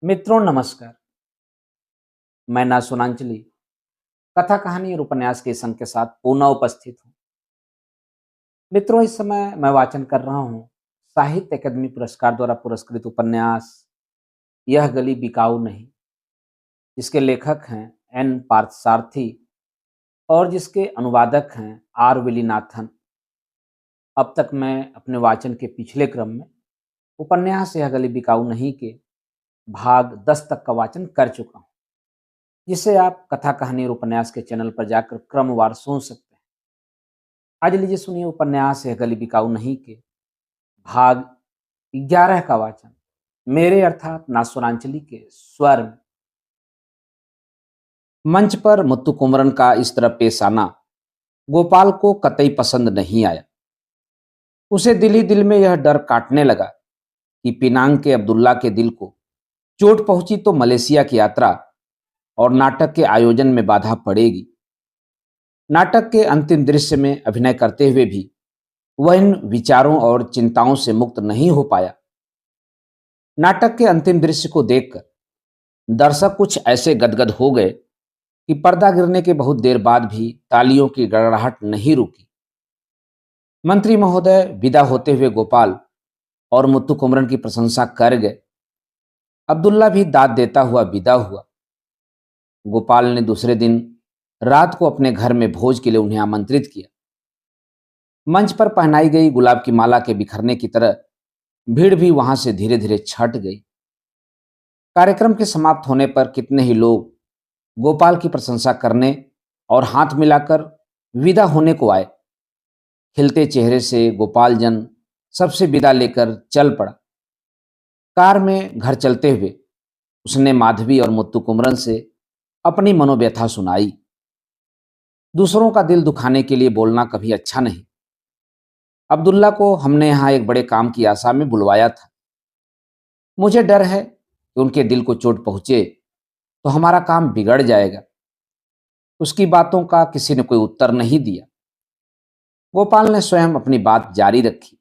मित्रों नमस्कार। मैं ना सोनांचली कथा कहानी और उपन्यास के संग के साथ पुनः उपस्थित हूँ। मित्रों, इस समय मैं वाचन कर रहा हूँ साहित्य अकादमी पुरस्कार द्वारा पुरस्कृत उपन्यास यह गली बिकाऊ नहीं, जिसके लेखक हैं एन पार्थसारथी और जिसके अनुवादक हैं आर विलीनाथन। अब तक मैं अपने वाचन के पिछले क्रम में उपन्यास यह गली बिकाऊ नहीं के भाग 10 तक का वाचन कर चुका हूँ, जिसे आप कथा कहानी और उपन्यास के चैनल पर जाकर क्रमवार सुन सकते हैं। आज लीजिए सुनिए उपन्यास यह गली बिकाऊ नहीं के भाग 11 का वाचन मेरे अर्थात नासुरांचली के स्वर में। मंच पर मुत्तु कुमरन का इस तरह पेश आना गोपाल को कतई पसंद नहीं आया। उसे दिल ही दिल में यह डर काटने लगा कि पिनांग के अब्दुल्ला के दिल को चोट पहुंची तो मलेशिया की यात्रा और नाटक के आयोजन में बाधा पड़ेगी। नाटक के अंतिम दृश्य में अभिनय करते हुए भी वह इन विचारों और चिंताओं से मुक्त नहीं हो पाया। नाटक के अंतिम दृश्य को देखकर दर्शक कुछ ऐसे गदगद हो गए कि पर्दा गिरने के बहुत देर बाद भी तालियों की गड़गड़ाहट नहीं रुकी। मंत्री महोदय विदा होते हुए गोपाल और मुत्तु कुमरन की प्रशंसा कर गए। अब्दुल्ला भी दाद देता हुआ विदा हुआ। गोपाल ने दूसरे दिन रात को अपने घर में भोज के लिए उन्हें आमंत्रित किया। मंच पर पहनाई गई गुलाब की माला के बिखरने की तरह भीड़ भी वहां से धीरे धीरे छट गई। कार्यक्रम के समाप्त होने पर कितने ही लोग गोपाल की प्रशंसा करने और हाथ मिलाकर विदा होने को आए। खिलते चेहरे से गोपाल जन सबसे विदा लेकर चल पड़ा। कार में घर चलते हुए उसने माधवी और मुत्तु कुमरन से अपनी मनोव्यथा सुनाई। दूसरों का दिल दुखाने के लिए बोलना कभी अच्छा नहीं। अब्दुल्ला को हमने यहाँ एक बड़े काम की आशा में बुलवाया था। मुझे डर है कि उनके दिल को चोट पहुंचे तो हमारा काम बिगड़ जाएगा। उसकी बातों का किसी ने कोई उत्तर नहीं दिया। गोपाल ने स्वयं अपनी बात जारी रखी।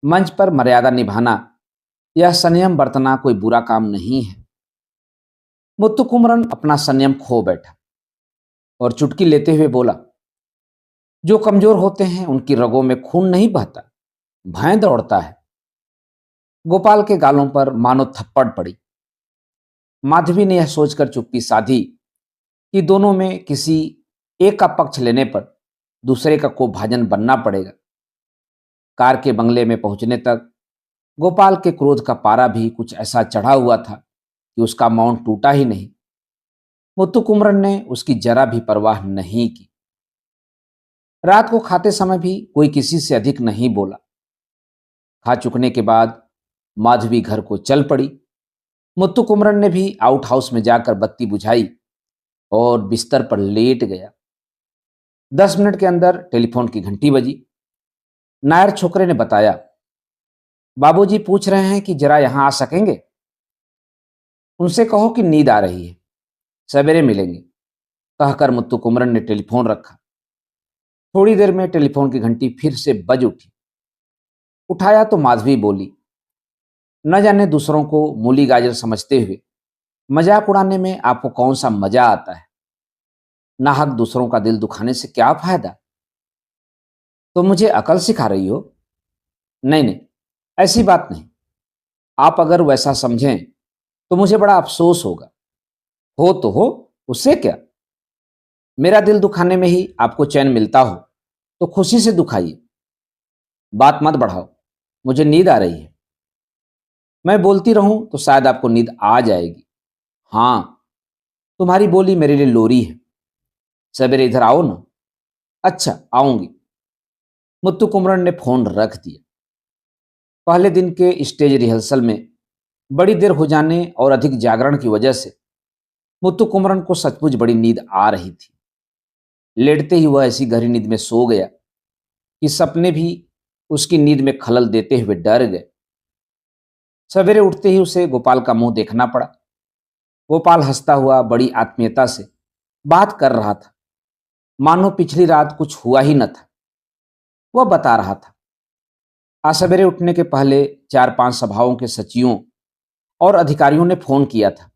मंच पर मर्यादा निभाना, यह संयम बरतना कोई बुरा काम नहीं है। मुत्तु कुमरन अपना संयम खो बैठा और चुटकी लेते हुए बोला, जो कमजोर होते हैं उनकी रगों में खून नहीं बहता, भैं दौड़ता है। गोपाल के गालों पर मानो थप्पड़ पड़ी। माधवी ने यह सोचकर चुप्पी साधी कि दोनों में किसी एक का पक्ष लेने पर दूसरे का को भाजन बनना पड़ेगा। कार के बंगले में पहुंचने तक गोपाल के क्रोध का पारा भी कुछ ऐसा चढ़ा हुआ था कि उसका मौन टूटा ही नहीं। मुत्तु कुमरन ने उसकी जरा भी परवाह नहीं की। रात को खाते समय भी कोई किसी से अधिक नहीं बोला। खा चुकने के बाद माधवी घर को चल पड़ी। मुत्तु कुमरन ने भी आउट हाउस में जाकर बत्ती बुझाई और बिस्तर पर लेट गया। 10 मिनट के अंदर टेलीफोन की घंटी बजी। नायर छोकरे ने बताया, बाबूजी पूछ रहे हैं कि जरा यहां आ सकेंगे। उनसे कहो कि नींद आ रही है, सवेरे मिलेंगे, कहकर मुत्तु कुमरन ने टेलीफोन रखा। थोड़ी देर में टेलीफोन की घंटी फिर से बज उठी। उठाया तो माधवी बोली, न जाने दूसरों को मूली गाजर समझते हुए मजाक उड़ाने में आपको कौन सा मजा आता है। नाहक दूसरों का दिल दुखाने से क्या फायदा। तो मुझे अकल सिखा रही हो? नहीं नहीं, ऐसी बात नहीं। आप अगर वैसा समझें तो मुझे बड़ा अफसोस होगा। हो तो हो, उससे क्या। मेरा दिल दुखाने में ही आपको चैन मिलता हो तो खुशी से दुखाइए। बात मत बढ़ाओ, मुझे नींद आ रही है। मैं बोलती रहूं तो शायद आपको नींद आ जाएगी। हाँ, तुम्हारी बोली मेरे लिए लोरी है। सवेरे इधर आओ ना। अच्छा, आऊंगी। मुत्तु कुमरन ने फोन रख दिया। पहले दिन के स्टेज रिहर्सल में बड़ी देर हो जाने और अधिक जागरण की वजह से मुत्तु कुमरन को सचमुच बड़ी नींद आ रही थी। लेटते ही वह ऐसी गहरी नींद में सो गया कि सपने भी उसकी नींद में खलल देते हुए डर गए। सवेरे उठते ही उसे गोपाल का मुंह देखना पड़ा। गोपाल हंसता हुआ बड़ी आत्मीयता से बात कर रहा था, मानो पिछली रात कुछ हुआ ही न था। वह बता रहा था, आज सवेरे उठने के पहले 4-5 सभाओं के सचिवों और अधिकारियों ने फोन किया था।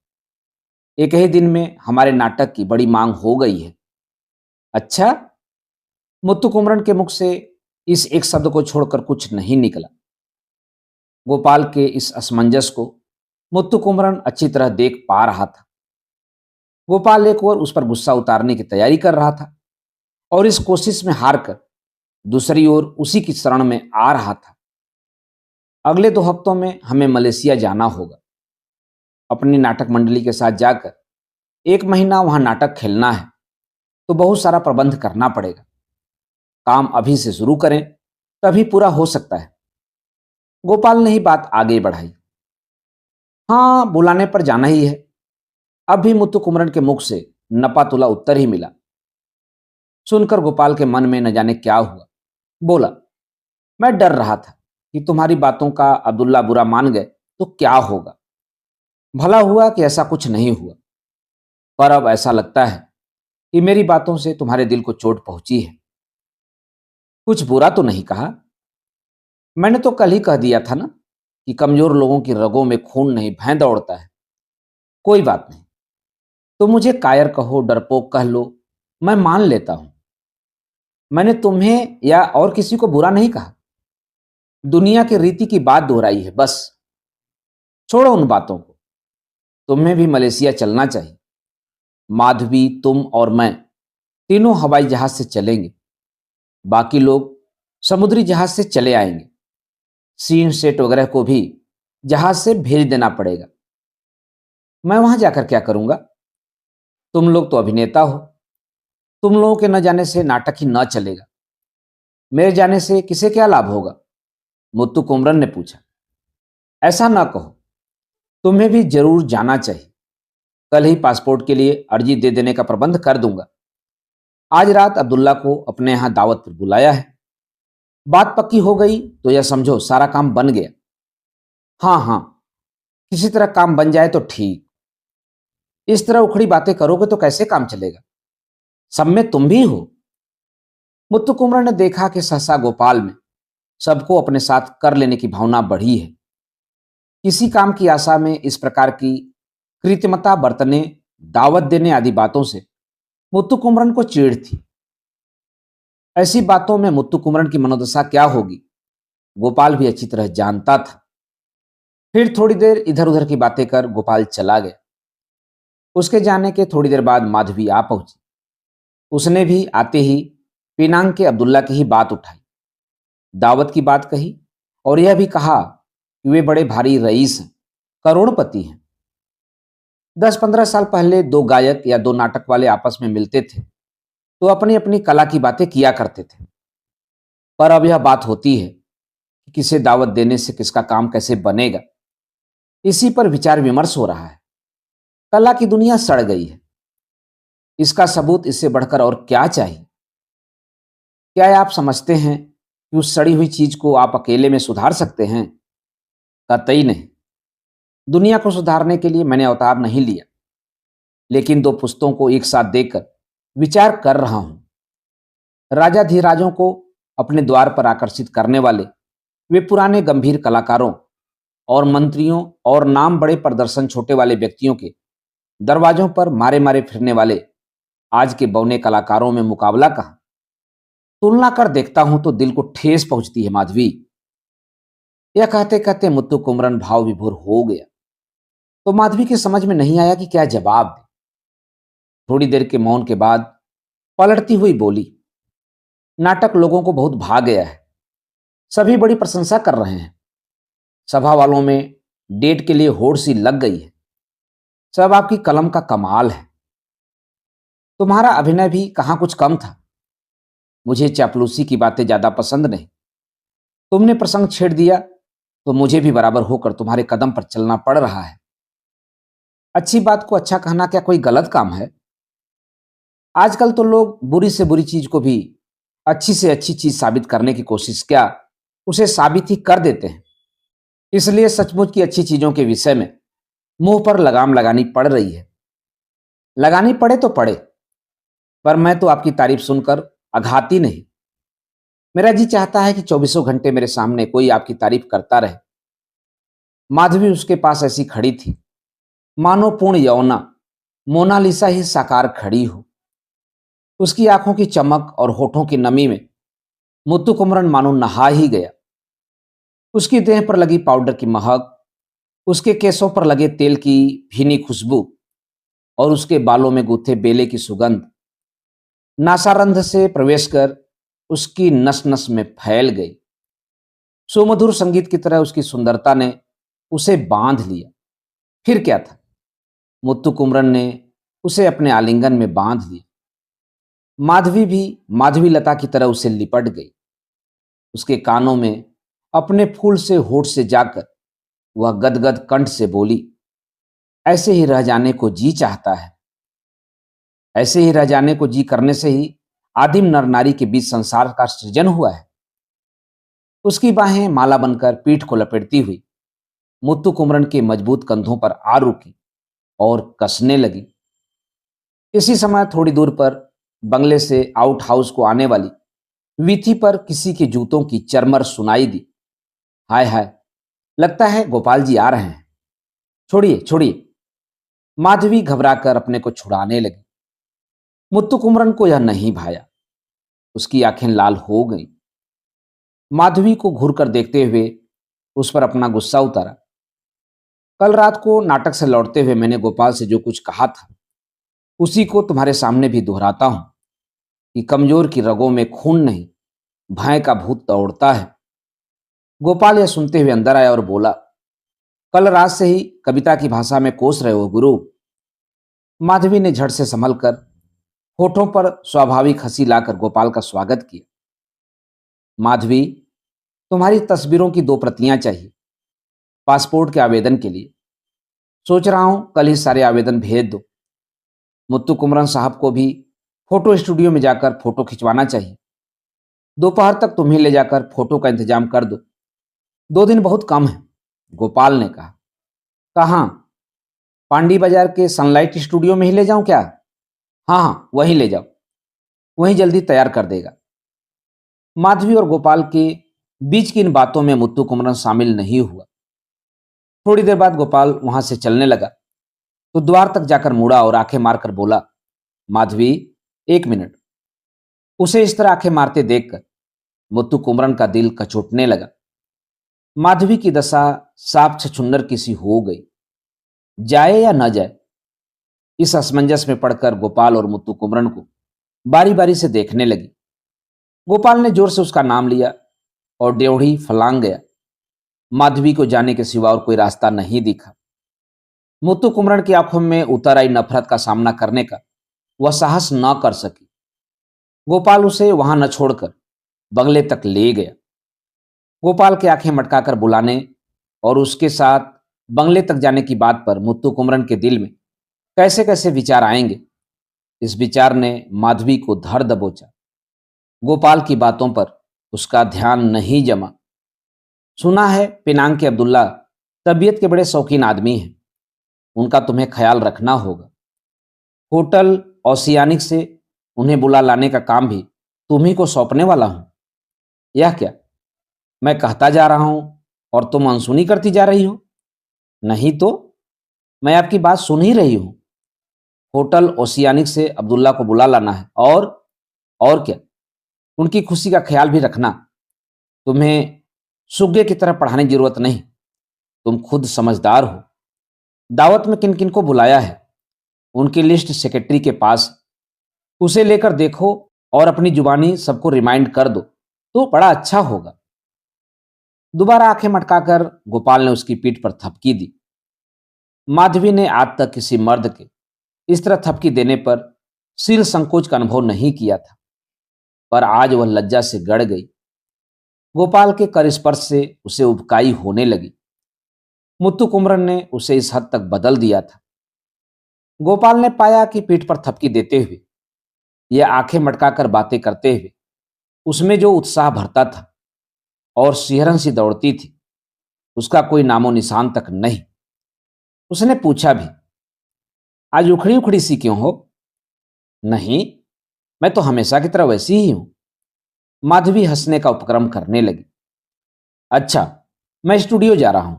एक ही दिन में हमारे नाटक की बड़ी मांग हो गई है। अच्छा। मुत्तु कुमरन के मुख से इस एक शब्द को छोड़कर कुछ नहीं निकला। गोपाल के इस असमंजस को मुत्तु कुमरन अच्छी तरह देख पा रहा था। गोपाल एक और उस पर गुस्सा उतारने की तैयारी कर रहा था और इस कोशिश में हार कर दूसरी ओर उसी की शरण में आ रहा था। अगले 2 हफ्तों में हमें मलेशिया जाना होगा। अपनी नाटक मंडली के साथ जाकर 1 महीना वहां नाटक खेलना है, तो बहुत सारा प्रबंध करना पड़ेगा। काम अभी से शुरू करें तभी पूरा हो सकता है। गोपाल ने ही बात आगे बढ़ाई। हाँ, बुलाने पर जाना ही है। अब भी मुत्तु कुमरन के मुख से नपा तुला उत्तर ही मिला। सुनकर गोपाल के मन में न जाने क्या हुआ। बोला, मैं डर रहा था कि तुम्हारी बातों का अब्दुल्ला बुरा मान गए तो क्या होगा। भला हुआ कि ऐसा कुछ नहीं हुआ, पर अब ऐसा लगता है कि मेरी बातों से तुम्हारे दिल को चोट पहुंची है। कुछ बुरा तो नहीं कहा। मैंने तो कल ही कह दिया था ना कि कमजोर लोगों की रगों में खून नहीं भैं दौड़ता है। कोई बात नहीं, तो मुझे कायर कहो, डरपोक कह लो, मैं मान लेता हूं। मैंने तुम्हें या और किसी को बुरा नहीं कहा। दुनिया की रीति की बात दोहराई है बस। छोड़ो उन बातों को। तुम्हें भी मलेशिया चलना चाहिए। माधवी, तुम और मैं तीनों हवाई जहाज से चलेंगे। बाकी लोग समुद्री जहाज से चले आएंगे। सीन सेट वगैरह को भी जहाज से भेज देना पड़ेगा। मैं वहां जाकर क्या करूंगा? तुम लोग तो अभिनेता हो। तुम लोगों के न जाने से नाटक ही न चलेगा। मेरे जाने से किसे क्या लाभ होगा? मुत्तु कुमरन ने पूछा। ऐसा ना कहो, तुम्हें भी जरूर जाना चाहिए। कल ही पासपोर्ट के लिए अर्जी दे देने का प्रबंध कर दूंगा। आज रात अब्दुल्ला को अपने यहां दावत पर बुलाया है। बात पक्की हो गई तो यह समझो सारा काम बन गया। हाँ हाँ, किसी तरह काम बन जाए तो ठीक। इस तरह उखड़ी बातें करोगे तो कैसे काम चलेगा? सब में तुम भी हो। मुत्तु कुमरन ने देखा कि सहसा गोपाल में सबको अपने साथ कर लेने की भावना बढ़ी है। किसी काम की आशा में इस प्रकार की कृत्रिमता बरतने, दावत देने आदि बातों से मुत्तु कुमरन को चिढ़ थी। ऐसी बातों में मुत्तु कुमरन की मनोदशा क्या होगी, गोपाल भी अच्छी तरह जानता था। फिर थोड़ी देर इधर उधर की बातें कर गोपाल चला गया। उसके जाने के थोड़ी देर बाद माधवी आ पहुंची। उसने भी आते ही पिनांग के अब्दुल्ला की ही बात उठाई, दावत की बात कही और यह भी कहा कि वे बड़े भारी रईस हैं, करोड़पति हैं। 10-15 साल पहले 2 गायक या 2 नाटक वाले आपस में मिलते थे तो अपनी अपनी कला की बातें किया करते थे। पर अब यह बात होती है कि किसे दावत देने से किसका काम कैसे बनेगा, इसी पर विचार विमर्श हो रहा है। कला की दुनिया सड़ गई है। इसका सबूत इससे बढ़कर और क्या चाहिए? क्या आप समझते हैं कि उस सड़ी हुई चीज को आप अकेले में सुधार सकते हैं? कतई नहीं। दुनिया को सुधारने के लिए मैंने अवतार नहीं लिया, लेकिन 2 पुस्तों को एक साथ देकर विचार कर रहा हूं। राजाधिराजों को अपने द्वार पर आकर्षित करने वाले वे पुराने गंभीर कलाकारों और मंत्रियों और नाम बड़े प्रदर्शन छोटे वाले व्यक्तियों के दरवाजों पर मारे मारे फिरने वाले आज के बौने कलाकारों में मुकाबला कहां? तुलना कर देखता हूं तो दिल को ठेस पहुंचती है माधवी। यह कहते कहते मुत्तु कुमरन भाव विभोर हो गया तो माधवी के समझ में नहीं आया कि क्या जवाब दे। थोड़ी देर के मौन के बाद पलटती हुई बोली, नाटक लोगों को बहुत भा गया है। सभी बड़ी प्रशंसा कर रहे हैं। सभा वालों में डेट के लिए होड़ सी लग गई है। सब आपकी कलम का कमाल है। तुम्हारा अभिनय भी कहां कुछ कम था। मुझे चापलूसी की बातें ज्यादा पसंद नहीं। तुमने प्रसंग छेड़ दिया तो मुझे भी बराबर होकर तुम्हारे कदम पर चलना पड़ रहा है। अच्छी बात को अच्छा कहना क्या कोई गलत काम है? आजकल तो लोग बुरी से बुरी चीज को भी अच्छी से अच्छी चीज साबित करने की कोशिश क्या, उसे साबित ही कर देते हैं। इसलिए सचमुच की अच्छी चीजों के विषय में मुंह पर लगाम लगानी पड़ रही है। लगानी पड़े तो पड़े, पर मैं तो आपकी तारीफ सुनकर अघाती नहीं। मेरा जी चाहता है कि 24 घंटे मेरे सामने कोई आपकी तारीफ करता रहे। माधवी उसके पास ऐसी खड़ी थी मानो पूर्ण यौवना मोनालिसा ही साकार खड़ी हो। उसकी आंखों की चमक और होठों की नमी में मुत्तु कुमरन मानो नहा ही गया। उसकी देह पर लगी पाउडर की महक, उसके केसों पर लगे तेल की भीनी खुशबू और उसके बालों में गूथे बेले की सुगंध नासारंध से प्रवेश कर उसकी नस नस में फैल गई। सुमधुर संगीत की तरह उसकी सुंदरता ने उसे बांध लिया। फिर क्या था, मुत्तु कुमरन ने उसे अपने आलिंगन में बांध लिया। माधवी भी माधवी लता की तरह उसे लिपट गई। उसके कानों में अपने फूल से होठ से जाकर वह गदगद कंठ से बोली, ऐसे ही रह जाने को जी चाहता है। ऐसे ही रह जाने को जी करने से ही आदिम नर नारी के बीच संसार का सृजन हुआ है। उसकी बाहें माला बनकर पीठ को लपेटती हुई मुत्तु कुमरन के मजबूत कंधों पर आ रुकी और कसने लगी। इसी समय थोड़ी दूर पर बंगले से आउट हाउस को आने वाली वीथी पर किसी के जूतों की चरमर सुनाई दी। हाय हाय, लगता है गोपाल जी आ रहे हैं। छोड़िए छोड़िए। माधवी घबराकर अपने को छुड़ाने लगी। मुत्तु कुमरन को यह नहीं भाया। उसकी आंखें लाल हो गईं। माधवी को घूर कर देखते हुए उस पर अपना गुस्सा उतारा। कल रात को नाटक से लौटते हुए मैंने गोपाल से जो कुछ कहा था उसी को तुम्हारे सामने भी दोहराता हूं कि कमजोर की रगों में खून नहीं, भय का भूत दौड़ता है। गोपाल यह सुनते हुए अंदर आया और बोला, कल रात से ही कविता की भाषा में कोस रहे हो गुरु। माधवी ने झट से संभल कर होठों पर स्वाभाविक हंसी लाकर गोपाल का स्वागत किया। माधवी, तुम्हारी तस्वीरों की 2 प्रतियां चाहिए पासपोर्ट के आवेदन के लिए। सोच रहा हूं कल ही सारे आवेदन भेज दो। मुत्तु कुमरन साहब को भी फोटो स्टूडियो में जाकर फोटो खिंचवाना चाहिए। दोपहर तक तुम्हें ले जाकर फोटो का इंतजाम कर दो। 2 दिन बहुत कम है, गोपाल ने कहा। कहाँ? पांडी बाजार के सनलाइट स्टूडियो में ही ले जाऊं क्या? हाँ हाँ, वहीं ले जाओ, वहीं जल्दी तैयार कर देगा। माधवी और गोपाल के बीच की इन बातों में मुत्तु कुमरन शामिल नहीं हुआ। थोड़ी देर बाद गोपाल वहां से चलने लगा तो द्वार तक जाकर मुड़ा और आंखें मारकर बोला, माधवी 1 मिनट। उसे इस तरह आंखें मारते देखकर मुत्तु कुमरन का दिल कचोटने लगा। माधवी की दशा साफ छछुन्नर किसी हो गई। जाए या न जाए, इस असमंजस में पड़कर गोपाल और मुत्तु कुमरन को बारी बारी से देखने लगी। गोपाल ने जोर से उसका नाम लिया और ड्योढ़ी फलांग गया। माधवी को जाने के सिवा और कोई रास्ता नहीं दिखा। मुत्तु कुमरन की आंखों में उतर आई नफरत का सामना करने का वह साहस न कर सकी। गोपाल उसे वहां न छोड़कर बंगले तक ले गया। गोपाल की आंखें मटकाकर बुलाने और उसके साथ बंगले तक जाने की बात पर मुत्तु कुमरन के दिल में कैसे कैसे विचार आएंगे, इस विचार ने माधवी को धर दबोचा। गोपाल की बातों पर उसका ध्यान नहीं जमा। सुना है पिनांग के अब्दुल्ला तबीयत के बड़े शौकीन आदमी हैं, उनका तुम्हें ख्याल रखना होगा। होटल ओसियानिक से उन्हें बुला लाने का काम भी तुम्ही को सौंपने वाला हूं। यह क्या, मैं कहता जा रहा हूं और तुम अनसुनी करती जा रही हो? नहीं तो मैं आपकी बात सुन ही रही हूं। होटल ओसियानिक से अब्दुल्ला को बुला लाना है और क्या, उनकी खुशी का ख्याल भी रखना। तुम्हें सुग्गे की तरह पढ़ाने की जरूरत नहीं, तुम खुद समझदार हो। दावत में किन किन को बुलाया है उनकी लिस्ट सेक्रेटरी के पास, उसे लेकर देखो और अपनी जुबानी सबको रिमाइंड कर दो तो बड़ा अच्छा होगा। दोबारा आंखें मटकाकर गोपाल ने उसकी पीठ पर थपकी दी। माधवी ने आज तक किसी मर्द के इस तरह थपकी देने पर शील संकोच का अनुभव नहीं किया था, पर आज वह लज्जा से गड़ गई। गोपाल के कर स्पर्श से उसे उबकाई होने लगी। मुत्तु कुमरन ने उसे इस हद तक बदल दिया था। गोपाल ने पाया कि पीठ पर थपकी देते हुए यह आंखें मटकाकर बातें करते हुए उसमें जो उत्साह भरता था और सिहरन सी दौड़ती थी उसका कोई नामो निशान तक नहीं। उसने पूछा भी, आज उखड़ी उखड़ी सी क्यों हो? नहीं, मैं तो हमेशा की तरह वैसी ही हूं। माधवी हंसने का उपक्रम करने लगी। अच्छा, मैं स्टूडियो जा रहा हूं,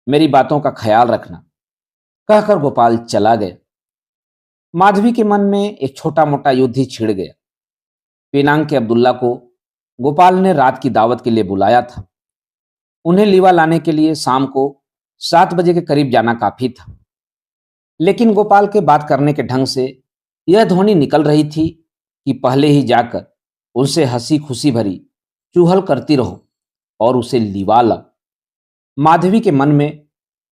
मेरी बातों का ख्याल रखना, कहकर गोपाल चला गया। माधवी के मन में एक छोटा मोटा युद्ध ही छिड़ गया। पेनांग के अब्दुल्ला को गोपाल ने रात की दावत के लिए बुलाया था। उन्हें लीवा लाने के लिए शाम को 7 बजे के करीब जाना काफी था। लेकिन गोपाल के बात करने के ढंग से यह ध्वनि निकल रही थी कि पहले ही जाकर उनसे हंसी खुशी भरी चूहल करती रहो और उसे लीवा ला। माधवी के मन में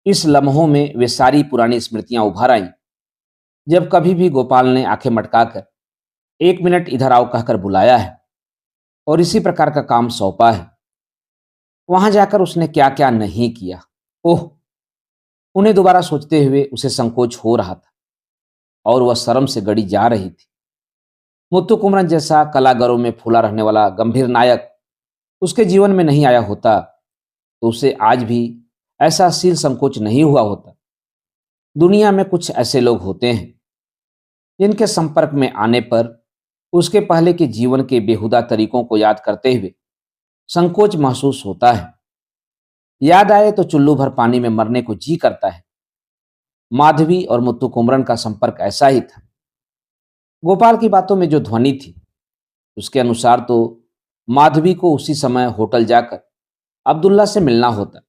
इस लम्हों में वे सारी पुरानी स्मृतियां उभर आईं, जब कभी भी गोपाल ने आंखें मटकाकर 1 मिनट इधर आओ कहकर बुलाया है और इसी प्रकार का काम सौंपा है। वहां जाकर उसने क्या क्या नहीं किया। ओह, उन्हें दोबारा सोचते हुए उसे संकोच हो रहा था और वह शर्म से गड़ी जा रही थी। मुत्तु कुमरन जैसा कलागरों में फूला रहने वाला गंभीर नायक उसके जीवन में नहीं आया होता तो उसे आज भी ऐसा शील संकोच नहीं हुआ होता। दुनिया में कुछ ऐसे लोग होते हैं जिनके संपर्क में आने पर उसके पहले के जीवन के बेहुदा तरीकों को याद करते हुए संकोच महसूस होता है। याद आए तो चुल्लू भर पानी में मरने को जी करता है। माधवी और मुत्तु कुमरन का संपर्क ऐसा ही था। गोपाल की बातों में जो ध्वनि थी उसके अनुसार तो माधवी को उसी समय होटल जाकर अब्दुल्ला से मिलना होता,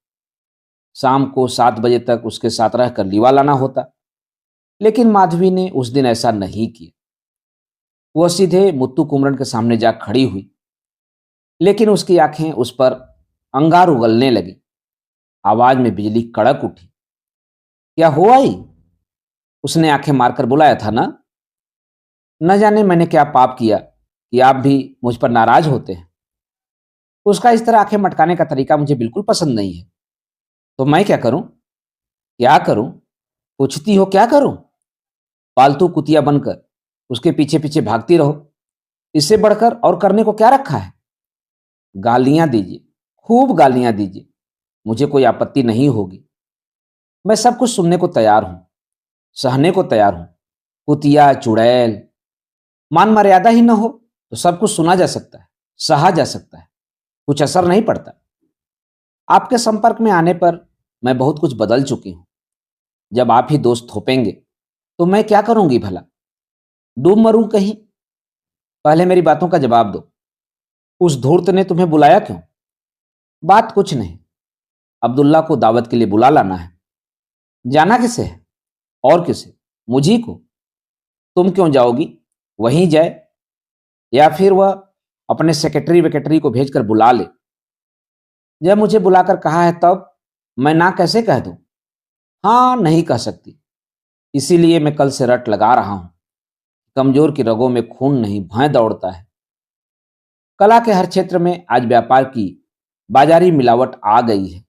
शाम को 7 बजे तक उसके साथ रहकर लीवा लाना होता। लेकिन माधवी ने उस दिन ऐसा नहीं किया। वह सीधे मुत्तु कुमरन के सामने जा खड़ी हुई, लेकिन उसकी आंखें उस पर अंगार उगलने लगी। आवाज में बिजली कड़क उठी। क्या हुआ ही? उसने आंखें मारकर बुलाया था ना। न जाने मैंने क्या पाप किया कि आप भी मुझ पर नाराज होते हैं। उसका इस तरह आंखें मटकाने का तरीका मुझे बिल्कुल पसंद नहीं है। तो मैं क्या करूं? क्या करूं? पूछती हो क्या करूं? पालतू कुतिया बनकर उसके पीछे पीछे भागती रहो। इससे बढ़कर और करने को क्या रखा है? गालियां दीजिए, खूब गालियां दीजिए, मुझे कोई आपत्ति नहीं होगी। मैं सब कुछ सुनने को तैयार हूं, सहने को तैयार हूं। कुतिया, चुड़ैल, मान मर्यादा ही न हो तो सब कुछ सुना जा सकता है, सहा जा सकता है, कुछ असर नहीं पड़ता। आपके संपर्क में आने पर मैं बहुत कुछ बदल चुकी हूं। जब आप ही दोस्त थोपेंगे तो मैं क्या करूंगी भला? डूब मरूं कहीं? पहले मेरी बातों का जवाब दो। उस धूर्त ने तुम्हें बुलाया क्यों? बात कुछ नहीं, अब्दुल्ला को दावत के लिए बुला लाना है। जाना किसे है? और किसे? मुझी को। तुम क्यों जाओगी? वहीं जाए, या फिर वह अपने सेक्रेटरी वेक्रेटरी को भेजकर बुला ले। जब मुझे बुलाकर कहा है तब मैं ना कैसे कह दूं? हाँ, नहीं कह सकती। इसीलिए मैं कल से रट लगा रहा हूं। कमजोर की रगों में खून नहीं, भय दौड़ता है। कला के हर क्षेत्र में आज व्यापार की बाजारी मिलावट आ गई है।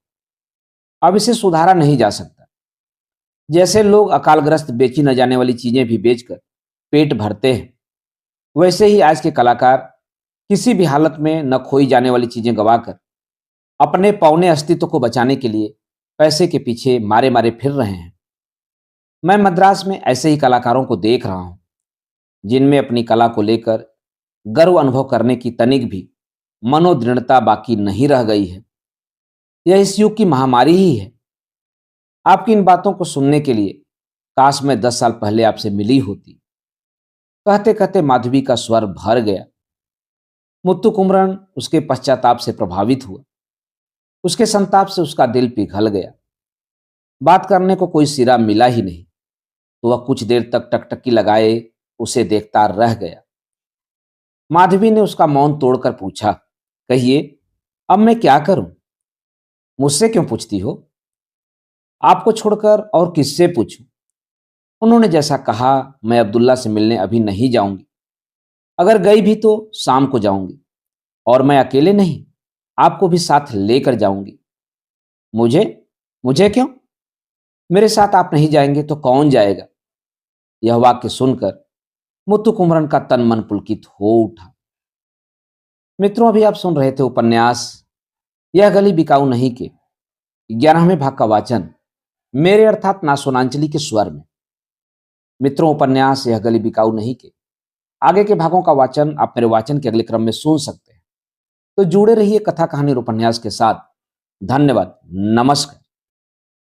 अब इसे सुधारा नहीं जा सकता। जैसे लोग अकालग्रस्त बेची न जाने वाली चीजें भी बेचकर पेट भरते हैं, वैसे ही आज के कलाकार किसी भी हालत में न खोई जाने वाली चीजें गवाकर अपने पौने अस्तित्व को बचाने के लिए पैसे के पीछे मारे मारे फिर रहे हैं। मैं मद्रास में ऐसे ही कलाकारों को देख रहा हूं, जिनमें अपनी कला को लेकर गर्व अनुभव करने की तनिक भी मनोदृढ़ता बाकी नहीं रह गई है। यह इस युग की महामारी ही है। आपकी इन बातों को सुनने के लिए काश मैं 10 साल पहले आपसे मिली होती। कहते कहते माधवी का स्वर भर गया। मुत्तु कुमरन उसके पश्चाताप से प्रभावित हुआ। उसके संताप से उसका दिल पिघल गया। बात करने को कोई सिरा मिला ही नहीं, तो वह कुछ देर तक टकटकी लगाए उसे देखता रह गया। माधवी ने उसका मौन तोड़कर पूछा, कहिए, अब मैं क्या करूं? मुझसे क्यों पूछती हो? आपको छोड़कर और किससे पूछूं? उन्होंने जैसा कहा, मैं अब्दुल्ला से मिलने अभी नहीं जाऊंगी। अगर गई भी तो शाम को जाऊंगी, और मैं अकेले नहीं, आपको भी साथ लेकर जाऊंगी। मुझे? मुझे क्यों? मेरे साथ आप नहीं जाएंगे तो कौन जाएगा? यह वाक्य सुनकर मुत्तु कुमरन का तन मन पुलकित हो उठा। मित्रों, अभी आप सुन रहे थे उपन्यास यह गली बिकाऊ नहीं के 11वें भाग का वाचन मेरे अर्थात नासोनांचली के स्वर में। मित्रों, उपन्यास यह गली बिकाऊ नहीं के आगे के भागों का वाचन आप मेरे वाचन के अगले क्रम में सुन सकते हैं। तो जुड़े रहिए कथा कहानी और उपन्यास के साथ। धन्यवाद। नमस्कार।